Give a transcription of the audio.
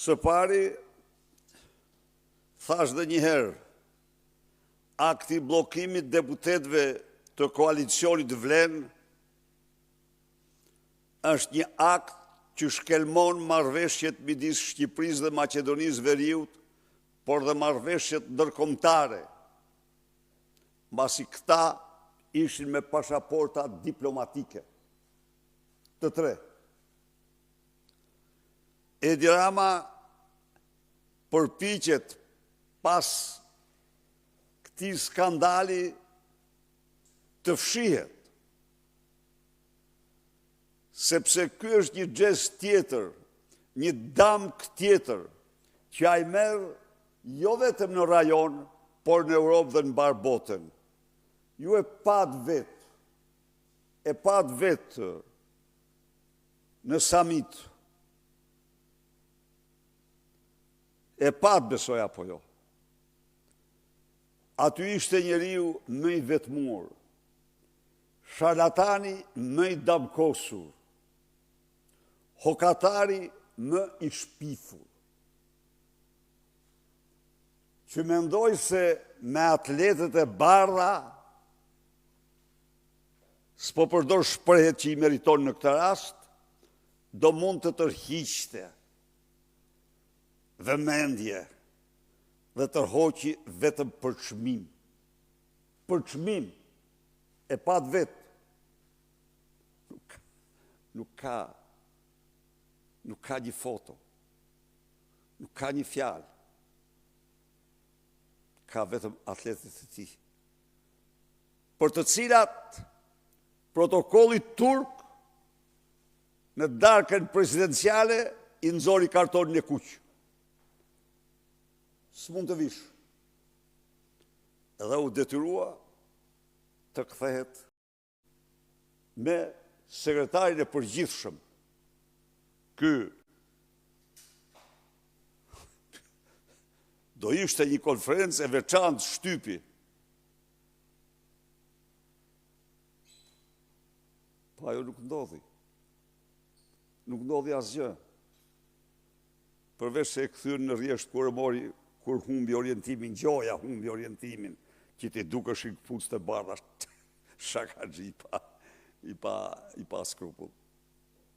Së pari, thash dhe njëherë, akti blokimit deputetëve të koalicionit vlen është një akt që shkelmon marrëveshjet midis Shqipërisë dhe Maqedonisë Veriut, por dhe marrëveshjet ndërkombëtare, mbasi këta ishin me pasaporta diplomatike. Të tre. Edi Rama përpiqet pas këtij skandali të fshihet, sepse ky është një gest tjetër, një damk tjetër, që ai merr jo vetëm në rajon, por në Europë dhe në mbar botën. Ju e pat vetë në summit. E pat besoj apo jo. Aty ishte njeriu më i vetmuar, sharlatani më i damkosur, hokatari më i shpifur, që mendoj se me atletët e bardha s'po përdor shprehjet që i meriton në këtë rast, do mund të tërhiqte vëmendje dhe tërhoqi vetëm për çmim. Për çmim e pat vetë. Nuk ka një foto, nuk ka një fjalë, ka vetëm atletët e tij, për të cilat protokolli turk në darkën presidenciale i nxori kartonin e kuq. S'mund të vish. Edhe u detyrua të kthehet me sekretarin e përgjithshëm. Ky do ishte një konferencë e veçantë shtypi. Po ajo nuk ndodhi. Nuk ndodhi asgjë. Përveç se e kthyen në rresht kur humbi orientimin, gjoja humbi orientimin, që ti dukeshin këpucë të bardha, shakaxhi i pa skrupull.